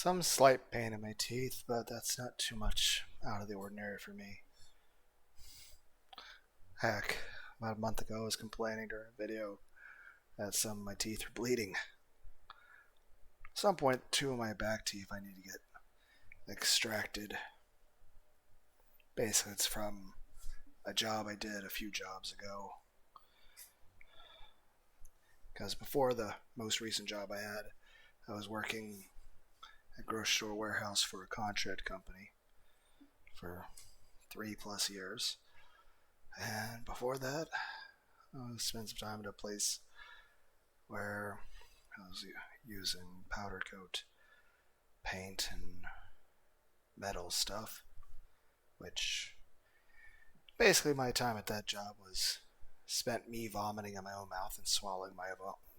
Some slight pain in my teeth, but that's not too much out of the ordinary for me. Heck, about a month ago I was complaining during a video that some of my teeth are bleeding. At some point, two of my back teeth I need to get extracted. Basically, it's from a job I did a few jobs ago. Because before the most recent job I had, I was working at a grocery store warehouse for a contract company for 3+ years. And before that, I spent some time at a place where I was using powder coat paint and metal stuff, which basically my time at that job was spent me vomiting in my own mouth and swallowing my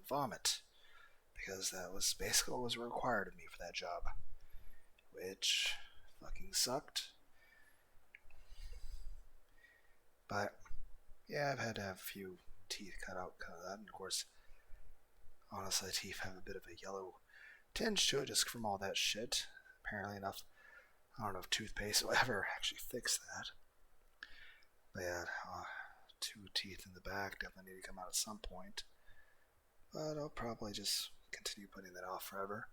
vomit, because that was basically what was required of me for that job, which fucking sucked. But yeah, I've had to have a few teeth cut out because of that, and of course, honestly, teeth have a bit of a yellow tinge to it just from all that shit. Apparently enough, I don't know if toothpaste will ever actually fix that. But yeah, two teeth in the back definitely need to come out at some point. But I'll probably just continue putting that off forever.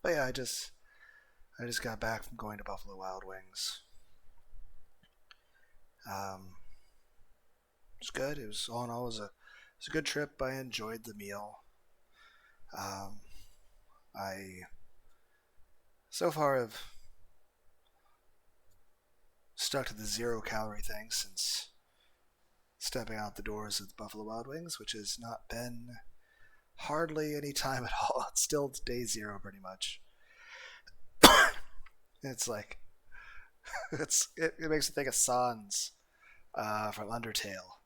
But yeah, I just got back from going to Buffalo Wild Wings. It was good. It was all in all, it was a good trip. I enjoyed the meal. I so far have stuck to the 0-calorie thing since stepping out the doors of the Buffalo Wild Wings, which has not been hardly any time at all. It's still day zero pretty much. It's like it makes me think of Sans from Undertale.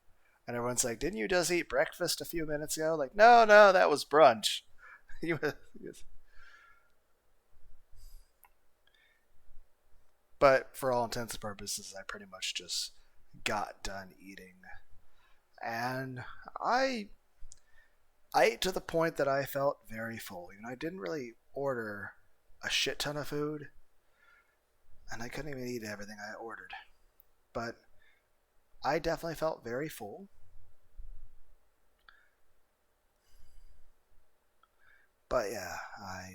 And everyone's like, didn't you just eat breakfast a few minutes ago? Like, no, that was brunch. But for all intents and purposes, I pretty much just got done eating. And I ate to the point that I felt very full. I didn't really order a shit ton of food, and I couldn't even eat everything I ordered. But I definitely felt very full. But yeah, I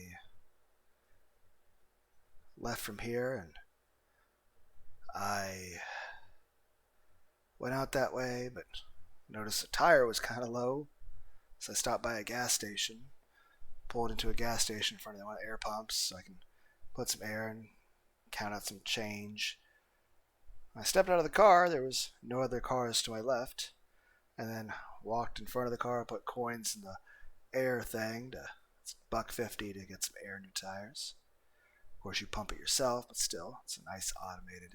left from here and I went out that way, but noticed the tire was kind of low. So I stopped by a gas station, pulled into a gas station in front of one of the air pumps so I can put some air and count out some change. When I stepped out of the car, there was no other cars to my left, and then walked in front of the car, put coins in the air thing it's $1.50 to get some air new tires. Of course, you pump it yourself, but still, it's a nice automated,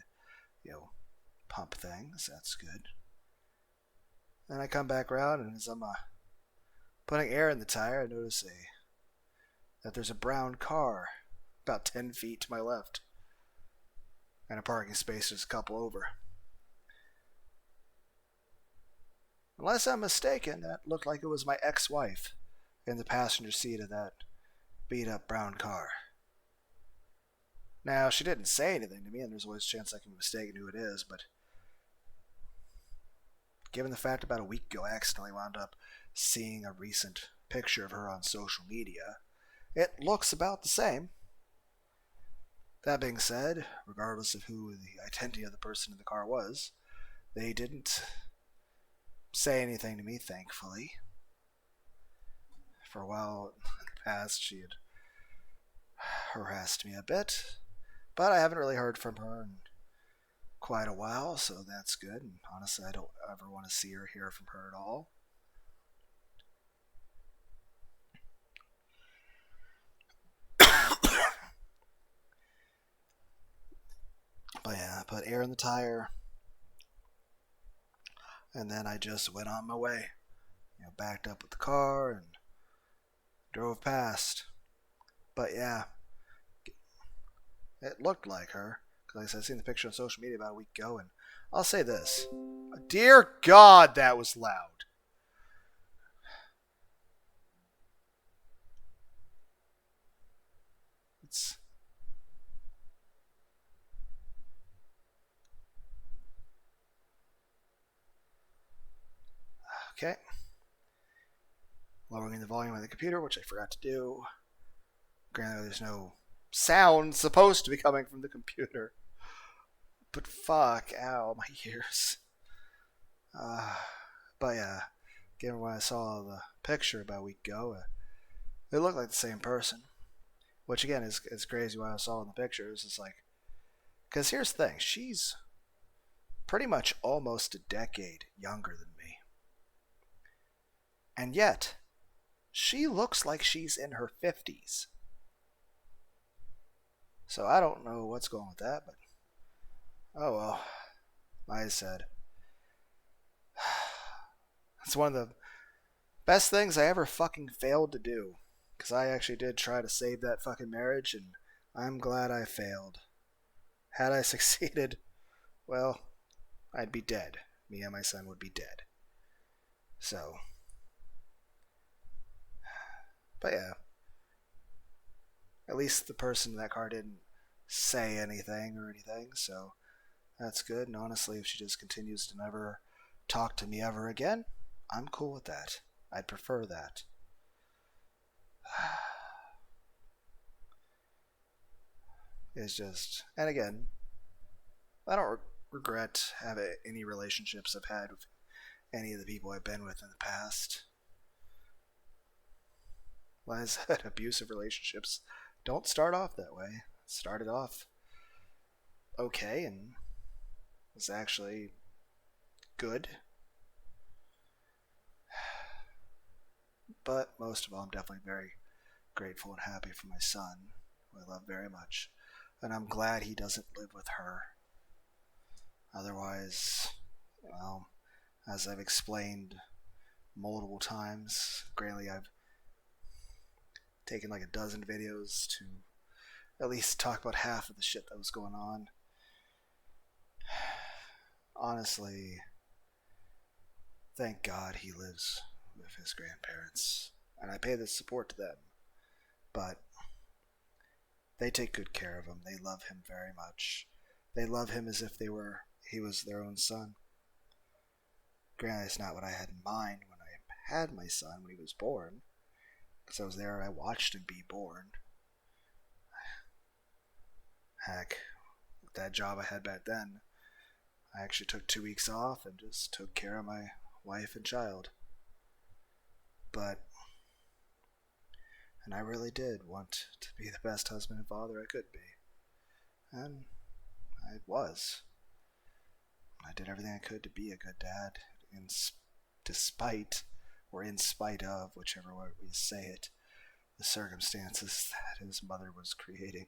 pump thing, so that's good. Then I come back around, and as I'm putting air in the tire, I notice that there's a brown car about 10 feet to my left, and a parking space just a couple over. Unless I'm mistaken, that looked like it was my ex-wife in the passenger seat of that beat-up brown car. Now, she didn't say anything to me, and there's always a chance I can be mistaken who it is, but given the fact about a week ago I accidentally wound up seeing a recent picture of her on social media, it looks about the same. That being said, regardless of who the identity of the person in the car was, they didn't say anything to me, thankfully. For a while in the past, she had harassed me a bit, but I haven't really heard from her in quite a while, so that's good. And honestly, I don't ever want to see or hear from her at all. But yeah, I put air in the tire, and then I just went on my way. Backed up with the car and drove past. But yeah, it looked like her, because I seen the picture on social media about a week ago, and I'll say this. Dear God, that was loud. Okay. Lowering the volume of the computer, which I forgot to do. Granted, there's no sound supposed to be coming from the computer. But fuck, ow, my ears. But yeah, given when I saw the picture about a week ago, it looked like the same person. Which again is crazy what I saw in the pictures. It's like, because here's the thing, she's pretty much almost a decade younger than me. And yet, she looks like she's in her 50s. So I don't know what's going with that, but oh well. Like I said, it's one of the best things I ever fucking failed to do. Because I actually did try to save that fucking marriage, and I'm glad I failed. Had I succeeded, well, I'd be dead. Me and my son would be dead. So, but yeah. At least the person in that car didn't say anything or anything, so that's good. And honestly, if she just continues to never talk to me ever again, I'm cool with that. I'd prefer that. It's just, and again, I don't regret having any relationships I've had with any of the people I've been with in the past. Like I said, abusive relationships don't start off that way. It started off okay and was actually good. But most of all, I'm definitely very grateful and happy for my son, who I love very much. And I'm glad he doesn't live with her. Otherwise, well, as I've explained multiple times, granted I've taken like a dozen videos to at least talk about half of the shit that was going on. Honestly, thank God he lives with his grandparents, and I pay the support to them. But they take good care of him. They love him very much. They love him as if he was their own son. Granted, it's not what I had in mind when I had my son when he was born, because I was there and I watched him be born. Heck, with that job I had back then, I actually took 2 weeks off and just took care of my wife and child. And I really did want to be the best husband and father I could be. And I was. I did everything I could to be a good dad, despite, or in spite of, whichever way we say it, the circumstances that his mother was creating.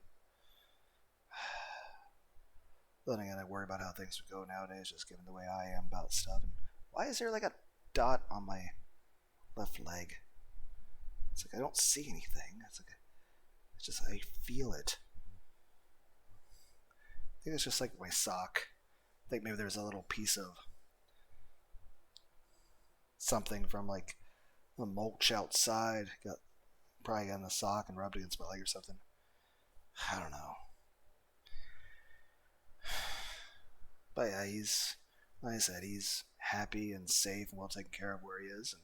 Then again, I worry about how things would go nowadays, just given the way I am about stuff. And why is there like a dot on my left leg? It's like I don't see anything. It's just I feel it. I think it's just like my sock. I think maybe there's a little piece of something from like the mulch outside. Probably got in the sock and rubbed against my leg or something. I don't know. But yeah, like I said, he's happy and safe and well taken care of where he is. And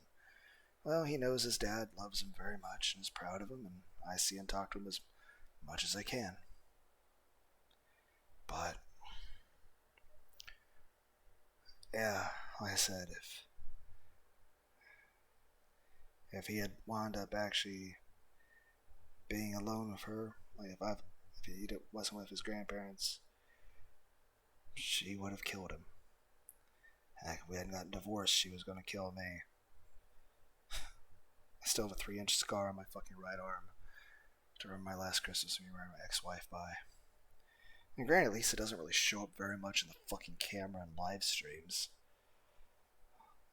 well, he knows his dad loves him very much and is proud of him. And I see and talk to him as much as I can. But yeah, like I said, if he had wound up actually being alone with her, like if he wasn't with his grandparents, she would have killed him. Heck, if we hadn't gotten divorced, she was going to kill me. I still have a 3-inch scar on my fucking right arm to remember my last Christmas when we were my ex-wife by. And granted, at least it doesn't really show up very much in the fucking camera and live streams.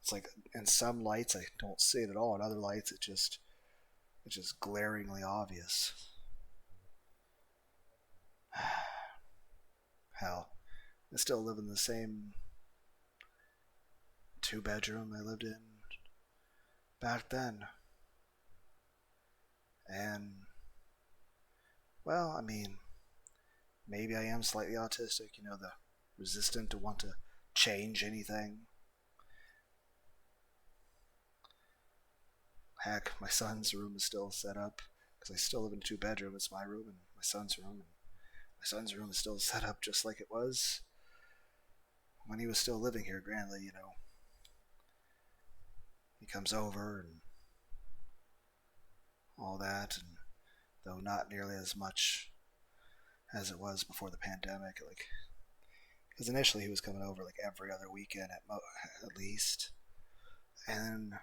It's like in some lights I don't see it at all, in other lights it's just glaringly obvious. Hell, I still live in the same 2-bedroom I lived in back then. And well, I mean, maybe I am slightly autistic, the resistant to want to change anything. Heck, my son's room is still set up because I still live in a two-bedroom. It's my room and my son's room, and my son's room is still set up just like it was when he was still living here. Granted, he comes over and all that, and though not nearly as much as it was before the pandemic, because initially he was coming over like every other weekend at least, and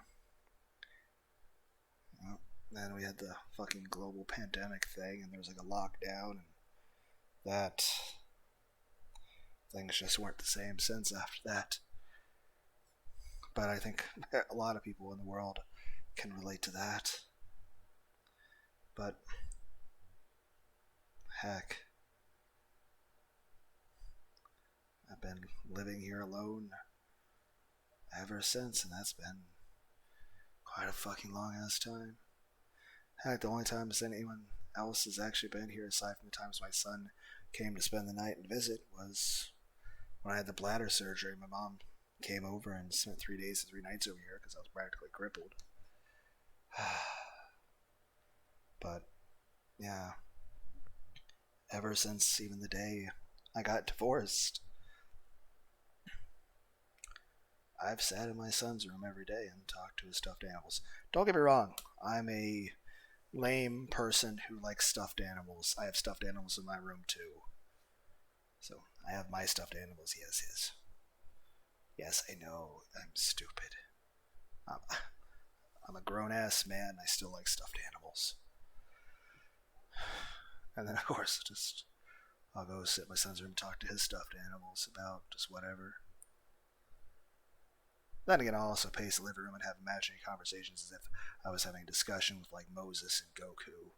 well, then we had the fucking global pandemic thing, and there was like a lockdown, and that things just weren't the same since after that. But I think a lot of people in the world can relate to that. But heck, I've been living here alone ever since, and that's been quite a fucking long ass time. Heck, the only times anyone else has actually been here, aside from the times my son came to spend the night and visit, was when I had the bladder surgery. My mom came over and spent 3 days and 3 nights over here because I was practically crippled. But yeah, ever since even the day I got divorced, I've sat in my son's room every day and talked to his stuffed animals. Don't get me wrong, I'm a lame person who likes stuffed animals. I have stuffed animals in my room too. So I have my stuffed animals, he has his. Yes, I know, I'm stupid. I'm a grown-ass man, I still like stuffed animals. And then, of course, I'll go sit in my son's room and talk to his stuffed animals about just whatever. Then again, I'll also pace the living room and have imaginary conversations as if I was having a discussion with like Moses and Goku,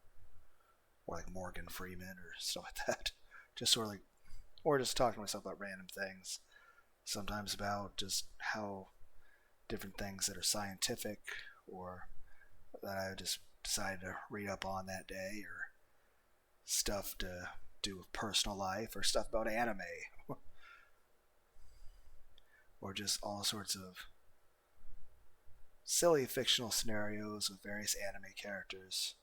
or like Morgan Freeman or stuff like that. Just sort of like, or just talking to myself about random things. Sometimes about just how different things that are scientific or that I just decided to read up on that day, or stuff to do with personal life, or stuff about anime, or just all sorts of silly fictional scenarios with various anime characters.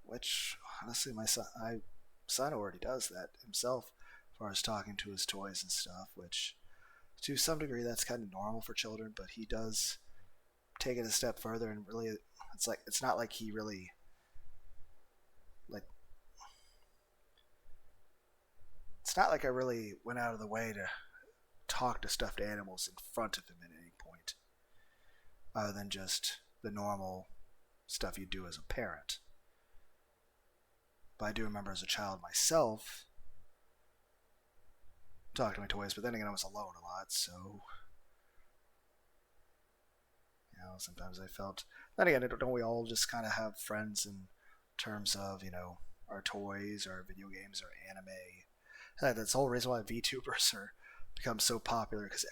Which, honestly, my son already does that himself, as far as talking to his toys and stuff, which to some degree that's kind of normal for children, but he does take it a step further, and really it's not like he really like it's not like I really went out of the way to talk to stuffed animals in front of him at any point, other than just the normal stuff you do as a parent. But I do remember as a child myself talking to my toys, but then again I was alone a lot, so sometimes I felt. Then again, don't we all just kind of have friends in terms of our toys, our video games, our anime? That's the whole reason why VTubers are become so popular, because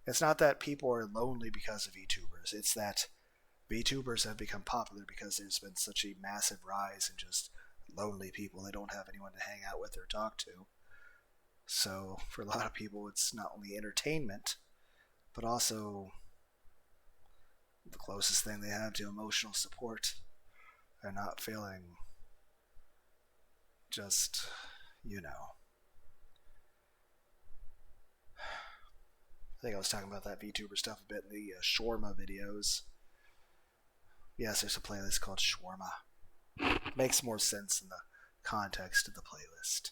it's not that people are lonely because of VTubers. It's that VTubers have become popular because there's been such a massive rise in just lonely people. They don't have anyone to hang out with or talk to. So for a lot of people, it's not only entertainment, but also the closest thing they have to emotional support. They're not feeling just, I think I was talking about that VTuber stuff a bit in the shawarma videos. Yes, there's a playlist called Shawarma. Makes more sense in the context of the playlist.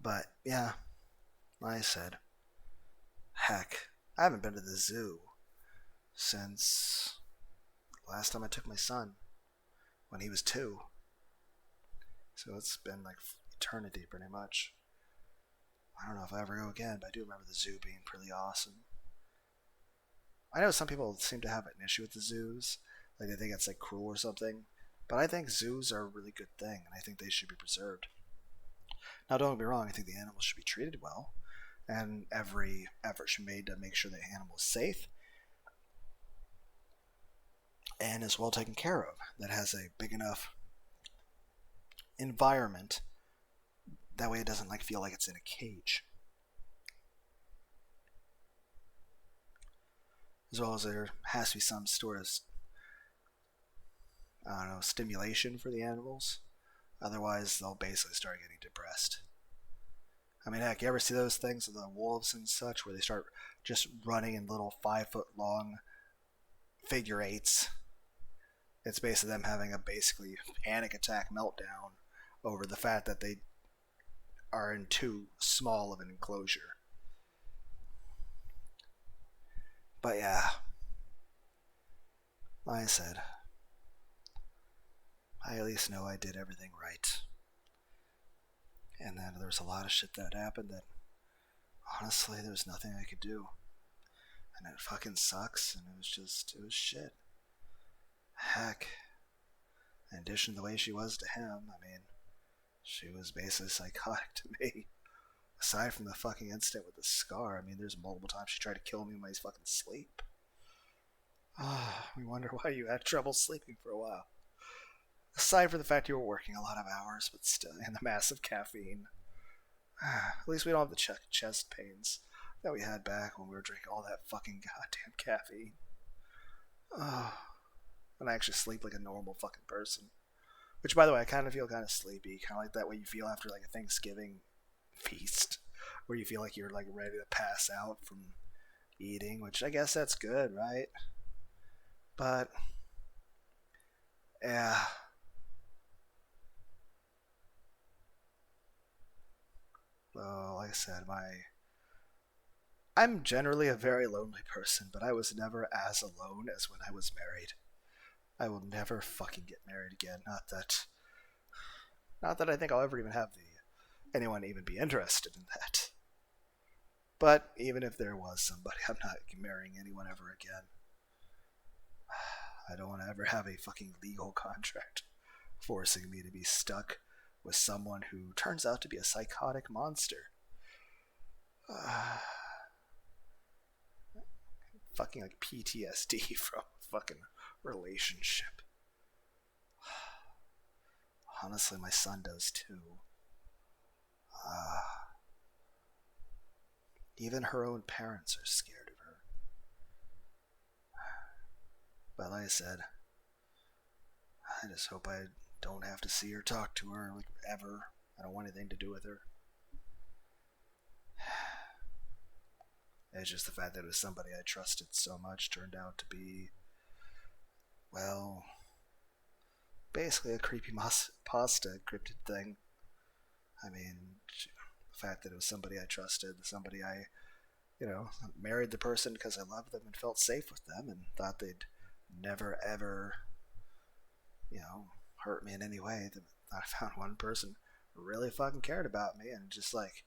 But yeah, like I said, heck, I haven't been to the zoo since last time I took my son when he was 2. So it's been like eternity pretty much. I don't know if I ever go again, but I do remember the zoo being pretty awesome. I know some people seem to have an issue with the zoos, like they think it's like cruel or something, but I think zoos are a really good thing, and I think they should be preserved. Now, don't get me wrong, I think the animals should be treated well, and every effort should be made to make sure the animal is safe and is well taken care of, that has a big enough environment, that way it doesn't feel like it's in a cage. as well as there has to be some sort of, I don't know, stimulation for the animals. Otherwise, they'll basically start getting depressed. I mean, heck, you ever see those things with the wolves and such where they start just running in little 5 foot long figure eights? It's basically them having a basically panic attack meltdown over the fact that they are in too small of an enclosure. But yeah, like I said, I at least know I did everything right. And then there was a lot of shit that happened that honestly there was nothing I could do. And it fucking sucks, and it was shit. Heck, in addition to the way she was to him, I mean, she was basically psychotic to me. Aside from the fucking incident with the scar, I mean, there's multiple times she tried to kill me in my fucking sleep. We wonder why you had trouble sleeping for a while. Aside from the fact you were working a lot of hours, but still, and the massive caffeine. At least we don't have the chest pains that we had back when we were drinking all that fucking goddamn caffeine. And I actually sleep like a normal fucking person. Which, by the way, I kind of feel kind of sleepy, kind of like that way you feel after like a Thanksgiving feast, where you feel like you're like ready to pass out from eating, which I guess that's good, right? But yeah, well, like I said, I'm generally a very lonely person, but I was never as alone as when I was married. I will never fucking get married again. Not that I think I'll ever even have the anyone even be interested in that. But even if there was somebody, I'm not marrying anyone ever again. I don't want to ever have a fucking legal contract forcing me to be stuck with someone who turns out to be a psychotic monster. Fucking like PTSD from a fucking relationship. Honestly, my son does too. Even her own parents are scared of her. But like I said, I just hope I don't have to see or talk to her like ever. I don't want anything to do with her. It's just the fact that it was somebody I trusted so much turned out to be, well, basically a creepy pasta cryptid thing. I mean, the fact that it was somebody I trusted, somebody I, married the person because I loved them and felt safe with them and thought they'd never ever, hurt me in any way. I found one person who really fucking cared about me and just like,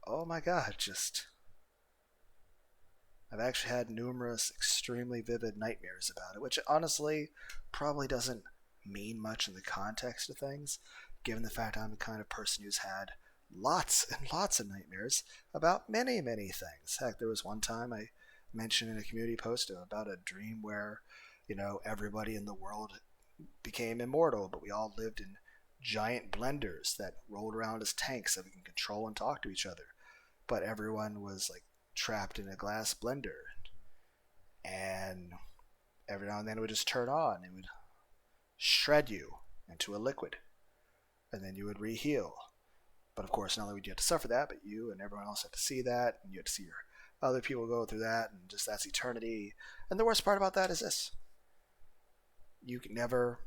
oh my god, just. I've actually had numerous extremely vivid nightmares about it, which honestly probably doesn't mean much in the context of things, given the fact I'm the kind of person who's had lots and lots of nightmares about many, many things. Heck, there was one time I mentioned in a community post about a dream where, everybody in the world became immortal, but we all lived in giant blenders that rolled around as tanks that we can control and talk to each other. But everyone was like trapped in a glass blender, and every now and then it would just turn on. It would shred you into a liquid, and then you would reheal. But of course, not only would you have to suffer that, but you and everyone else had to see that, and you had to see your other people go through that, and just that's eternity. And the worst part about that is this: you can never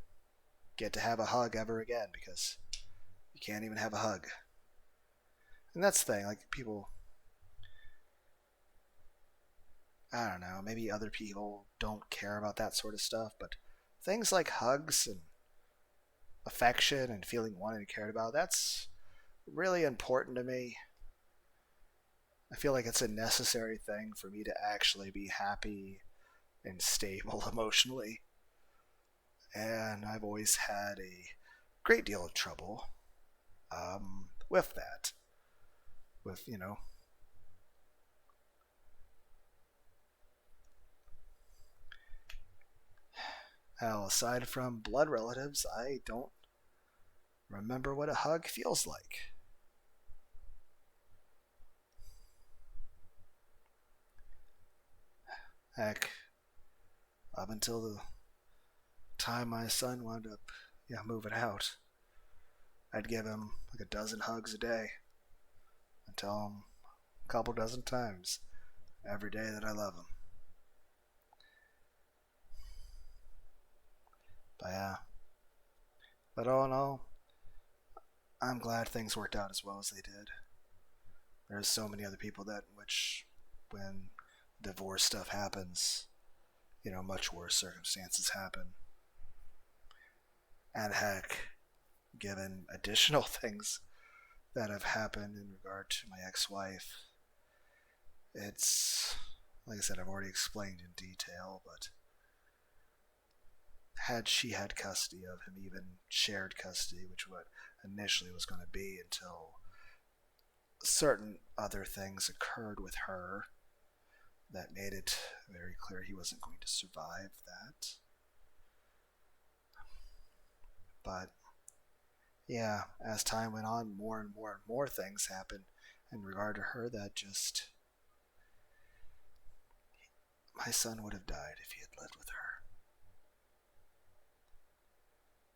get to have a hug ever again because you can't even have a hug. And that's the thing, like people, I don't know, maybe other people don't care about that sort of stuff, but things like hugs and affection and feeling wanted and cared about, that's really important to me. I feel like it's a necessary thing for me to actually be happy and stable emotionally. And I've always had a great deal of trouble with that. With, Hell, aside from blood relatives, I don't remember what a hug feels like. Heck, up until the time my son wound up, moving out, I'd give him like a dozen hugs a day and tell him a couple dozen times every day that I love him. But yeah, but all in all, I'm glad things worked out as well as they did. There's so many other people that, which, when divorce stuff happens, much worse circumstances happen. And heck, given additional things that have happened in regard to my ex-wife, it's like I said, I've already explained in detail, but had she had custody of him, even shared custody, which what initially was going to be until certain other things occurred with her that made it very clear he wasn't going to survive that. But yeah, as time went on, more and more and more things happened in regard to her that just. My son would have died if he had lived with her.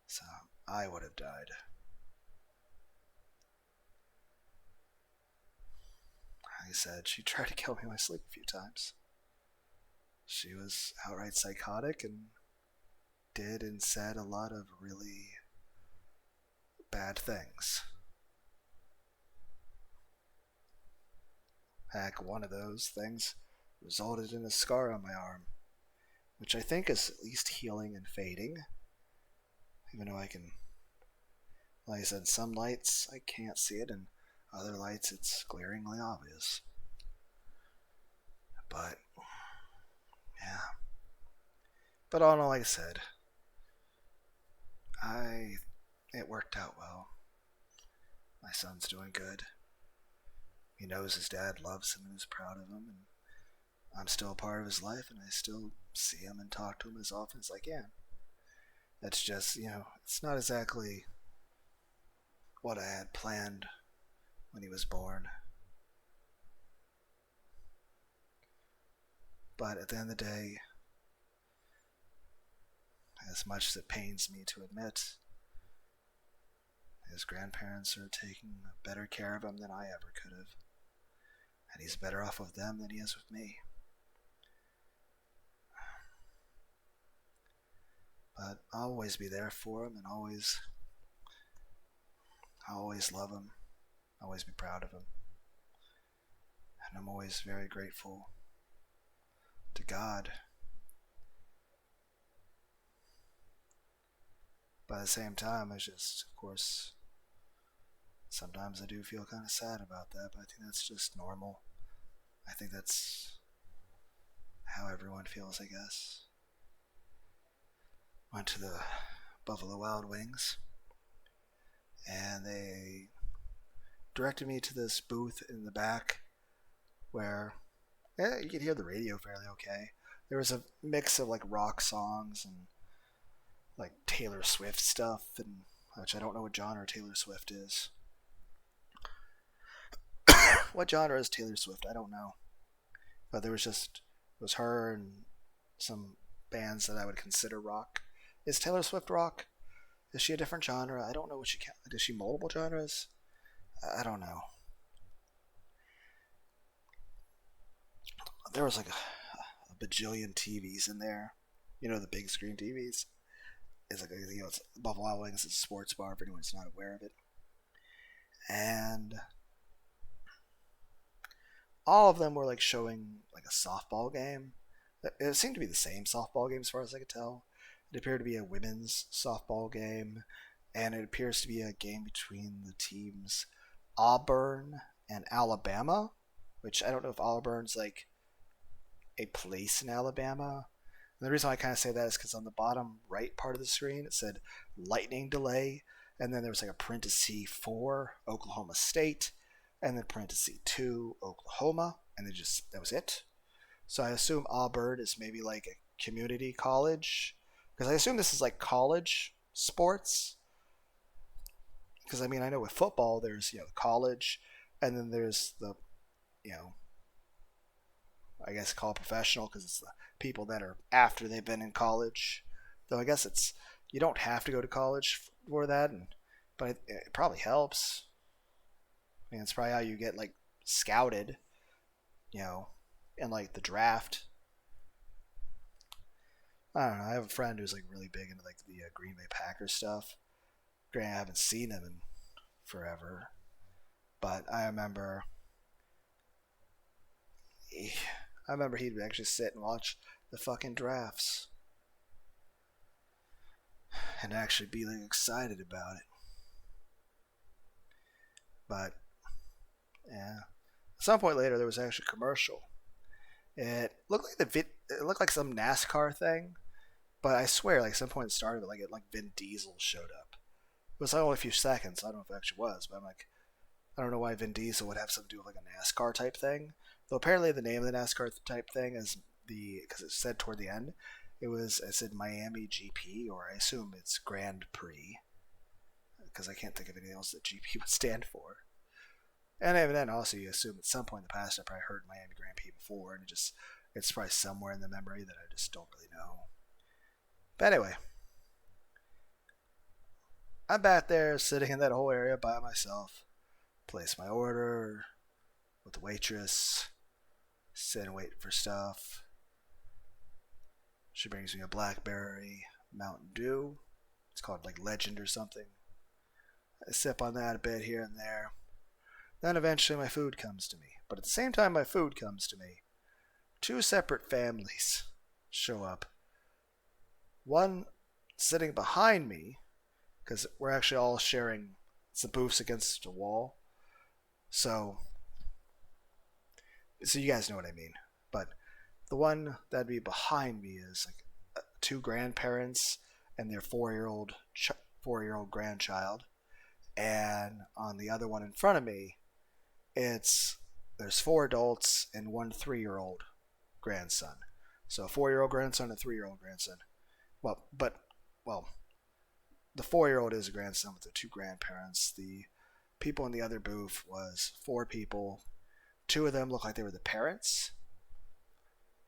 So I would have died. Like I said, she tried to kill me in my sleep a few times. She was outright psychotic and did and said a lot of really bad things. Heck, one of those things resulted in a scar on my arm, which I think is at least healing and fading. Even though I can, like I said, some lights I can't see it, and other lights it's glaringly obvious. But, yeah. But all in all, like I said, it worked out well. My son's doing good. He knows his dad loves him and is proud of him, and I'm still a part of his life, and I still see him and talk to him as often as I can. That's just, it's not exactly what I had planned when he was born. But at the end of the day, as much as it pains me to admit, his grandparents are taking better care of him than I ever could have. And he's better off with them than he is with me. But I'll always be there for him, and I'll always love him, always be proud of him. And I'm always very grateful to God. But at the same time, it's just, of course, sometimes I do feel kind of sad about that, but I think that's just normal. I think that's how everyone feels, I guess. Went to the Buffalo Wild Wings, and they directed me to this booth in the back where you could hear the radio fairly okay. There was a mix of like rock songs and like Taylor Swift stuff, and which I don't know what genre Taylor Swift is. What genre is Taylor Swift? I don't know. But it was her and some bands that I would consider rock. Is Taylor Swift rock? Is she a different genre? I don't know what she can. Is she multiple genres? I don't know. There was like a bajillion TVs in there. The big screen TVs. It's like it's Buffalo Wild Wings is a sports bar if anyone's not aware of it. And all of them were like showing like a softball game. It seemed to be the same softball game as far as I could tell. It appeared to be a women's softball game, and it appears to be a game between the teams Auburn and Alabama, which I don't know if Auburn's like a place in Alabama. And the reason why I kind of say that is because on the bottom right part of the screen it said lightning delay, and then there was like a parenthesis 4 Oklahoma State, and then parenthesis 2 Oklahoma, and then that was it. So I assume Auburn is maybe like a community college, because I assume this is like college sports. Because I mean, I know with football there's college, and then there's the I guess call professional because it's the people that are after they've been in college. Though I guess it's you don't have to go to college for that, but it probably helps. I mean, it's probably how you get like scouted, you know, in like the draft. I don't know. I have a friend who's like really big into like the Green Bay Packers stuff. Granted, I haven't seen him in forever, but I remember he'd actually sit and watch the fucking drafts and actually be like excited about it. But yeah, at some point later there was actually a commercial. It looked like some NASCAR thing, but I swear, like at some point it started, like Vin Diesel showed up. It was like only a few seconds. I don't know if it actually was, but I'm like, I don't know why Vin Diesel would have something to do with like a NASCAR type thing. Though apparently the name of the NASCAR type thing is because it said toward the end, it said Miami GP, or I assume it's Grand Prix because I can't think of anything else that GP would stand for. And even then, also you assume at some point in the past I probably heard Miami Grand Prix before, and it's probably somewhere in the memory that I just don't really know. But anyway, I'm back there sitting in that whole area by myself. Place my order with the waitress. Sit and wait for stuff. She brings me a blackberry Mountain Dew. It's called like Legend or something. I sip on that a bit here and there. Then eventually my food comes to me. But at the same time my food comes to me, two separate families show up. One sitting behind me, because we're actually all sharing some booths against a wall. So you guys know what I mean. But the one that'd be behind me is like two grandparents and their 4-year-old grandchild, and on the other one in front of me, there's 4 adults and one 3-year-old grandson. So a 4-year-old grandson and a 3-year-old grandson. Well, the 4-year-old is a grandson with the 2 grandparents. The people in the other booth was 4 people. 2 of them looked like they were the parents,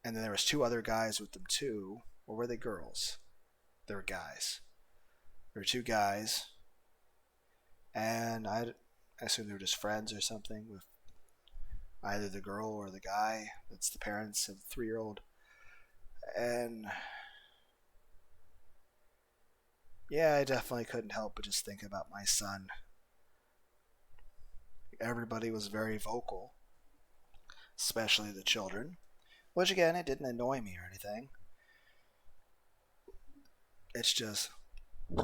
and then there was 2 other guys with them too. Or were they girls? They were guys. There were 2 guys, and I assume they were just friends or something with either the girl or the guy that's the parents of the 3-year-old. And yeah, I definitely couldn't help but just think about my son. Everybody was very vocal, especially the children, which again, it didn't annoy me or anything. It's just I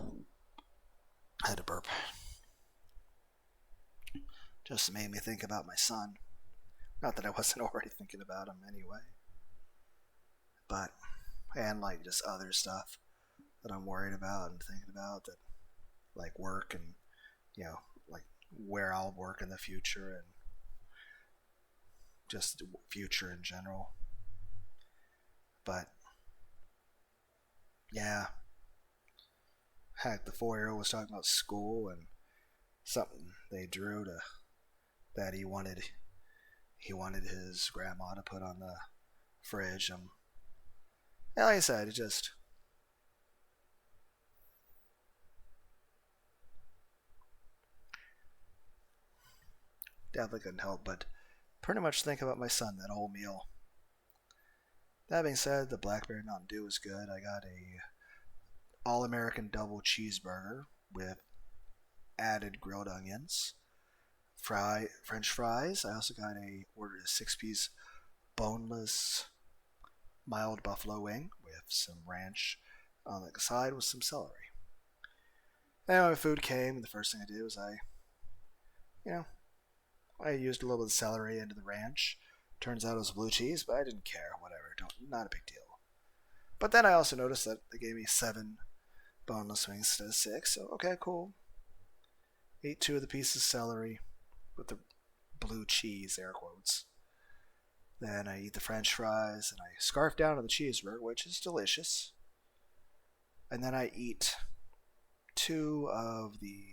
had to burp. Just made me think about my son. Not that I wasn't already thinking about him anyway. But, and like just other stuff that I'm worried about and thinking about, that like work and, like where I'll work in the future and just the future in general. But, yeah. Heck, the 4-year-old was talking about school and something they drew that he wanted his grandma to put on the fridge. And like I said, it just definitely couldn't help but pretty much think about my son that whole meal. That being said, the blackberry Mountain Dew was good. I got a all-American double cheeseburger with added grilled onions, French fries. I also ordered a 6-piece boneless mild buffalo wing with some ranch on the side with some celery. And when my food came, and the first thing I did was I used a little bit of celery into the ranch. Turns out it was blue cheese, but I didn't care. Whatever, not a big deal. But then I also noticed that they gave me 7 boneless wings instead of 6. So okay, cool. Ate 2 of the pieces of celery with the blue cheese, air quotes. Then I eat the French fries and I scarf down on the cheeseburger, which is delicious. And then I eat 2 of the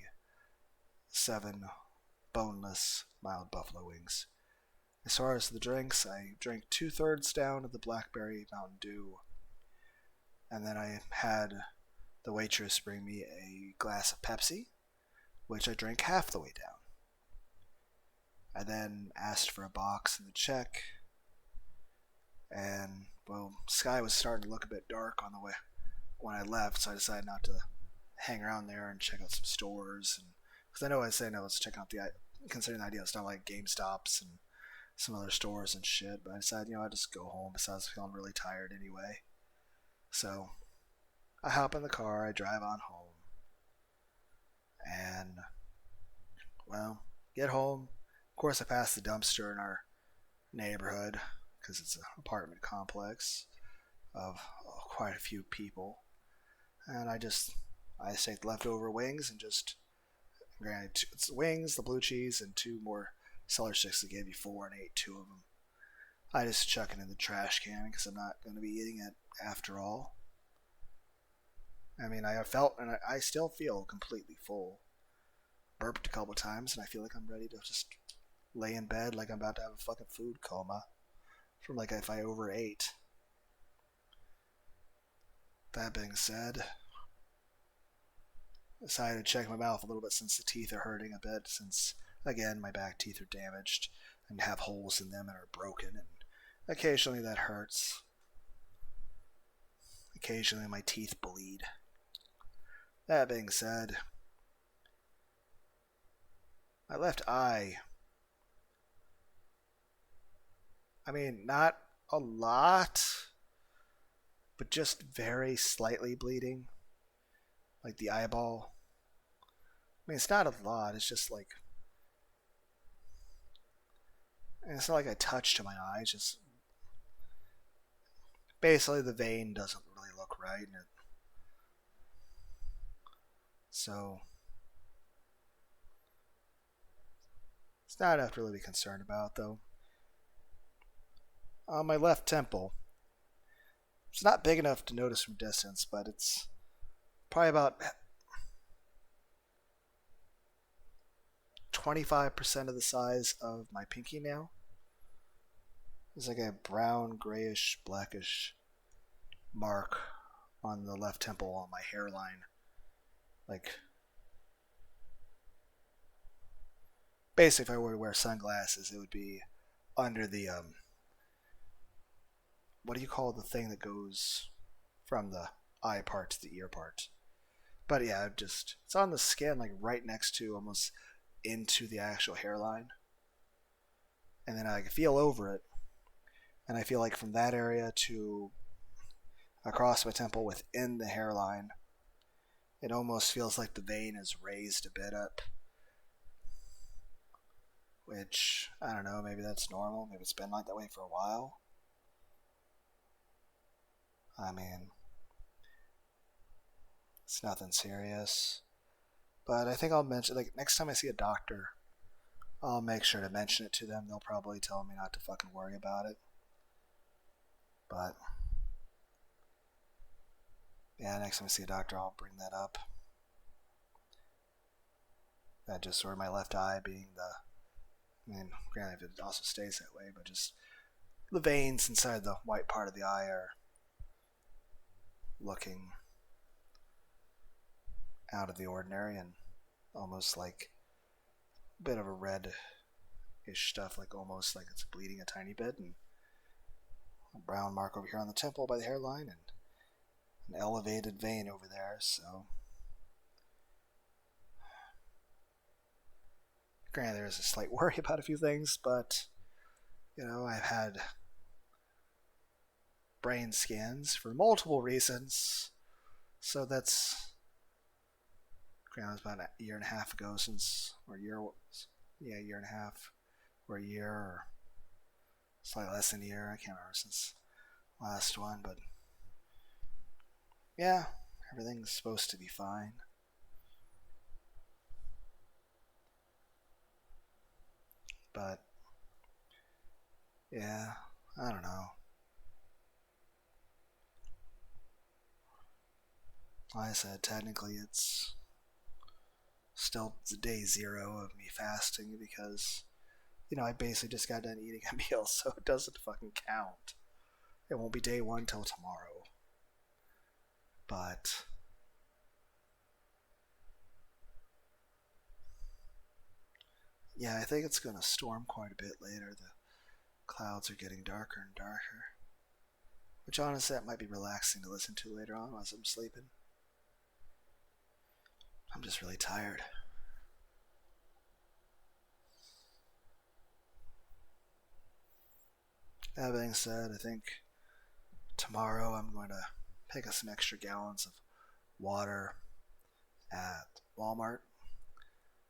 7 boneless mild buffalo wings. As far as the drinks, I drank 2/3 down of the blackberry Mountain Dew, and then I had the waitress bring me a glass of Pepsi, which I drank half the way down. I then asked for a box and the check, and well, sky was starting to look a bit dark on the way when I left, so I decided not to hang around there and check out some stores, and because I know I said I was checking out considering the idea of stuff like GameStops and some other stores and shit, but I decided, I'd just go home besides I was feeling really tired anyway. So I hop in the car, I drive on home, and, well, get home. Of course, I pass the dumpster in our neighborhood because it's an apartment complex of quite a few people, and I take the leftover wings and just, granted, it's wings, the blue cheese, and two more cellar sticks that gave you four, and ate two of them. I just chuck it in the trash can because I'm not going to be eating it after all. I mean, I still feel completely full. Burped a couple times, and I feel like I'm ready to just lay in bed like I'm about to have a fucking food coma from like if I overate. That being said, I decided to check my mouth a little bit since the teeth are hurting a bit, since, again, my back teeth are damaged and have holes in them and are broken, and occasionally that hurts. Occasionally my teeth bleed. That being said, my left eye, I mean, not a lot, but just very slightly bleeding. Like the eyeball. I mean, it's not a lot, it's just like, it's not like I touched to my eye, it's just basically the vein doesn't really look right, so it's not enough to really be concerned about, though. On my left temple, it's not big enough to notice from distance, but it's probably about 25% of the size of my pinky nail. There's like a brown, grayish, blackish mark on the left temple on my hairline. Like, basically, if I were to wear sunglasses, it would be under the, what do you call the thing that goes from the eye part to the ear part? But yeah, it's on the skin, like right next to, almost into the actual hairline. And then I can feel over it, and I feel like from that area to across my temple within the hairline, it almost feels like the vein is raised a bit up. Which, I don't know, maybe that's normal. Maybe it's been like that way for a while. I mean, it's nothing serious. But I think I'll mention, like, next time I see a doctor, I'll make sure to mention it to them. They'll probably tell me not to fucking worry about it. But, yeah, next time I see a doctor, I'll bring that up. That just sort of my left eye being granted, if it also stays that way, but just the veins inside the white part of the eye are looking out of the ordinary and almost like a bit of a red-ish stuff, like almost like it's bleeding a tiny bit, and a brown mark over here on the temple by the hairline, and an elevated vein over there. So, granted, there's a slight worry about a few things, but I've had brain scans for multiple reasons, so that's, granted, it was about a year and a half ago a year and a half, or a year, or slightly less than a year, I can't remember, since last one, but yeah, everything's supposed to be fine. But yeah, I don't know. Like I said, technically it's still day zero of me fasting because I basically just got done eating a meal, so it doesn't fucking count. It won't be day one till tomorrow. But yeah, I think it's gonna storm quite a bit later. The clouds are getting darker and darker. Which honestly, that might be relaxing to listen to later on as I'm sleeping. I'm just really tired. That being said, I think tomorrow I'm going to pick up some extra gallons of water at Walmart.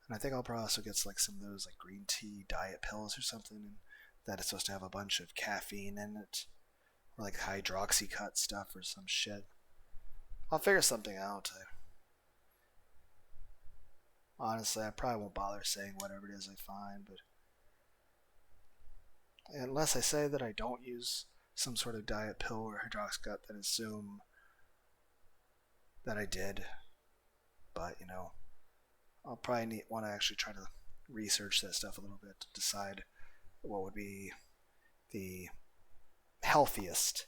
And I think I'll probably also get like some of those like green tea diet pills or something that is supposed to have a bunch of caffeine in it. Or like hydroxycut stuff or some shit. I'll figure something out. Honestly, I probably won't bother saying whatever it is I find, but unless I say that I don't use some sort of diet pill or hydroxycut, then assume that I did. But I'll probably want to actually try to research that stuff a little bit to decide what would be the healthiest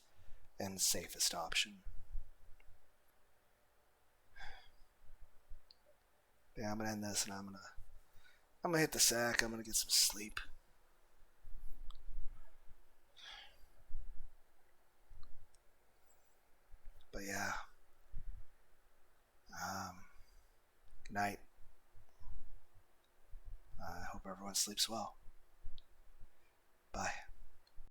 and safest option. Yeah, I'm gonna end this and I'm gonna hit the sack. I'm gonna get some sleep. But yeah, good night. I hope everyone sleeps well. Bye.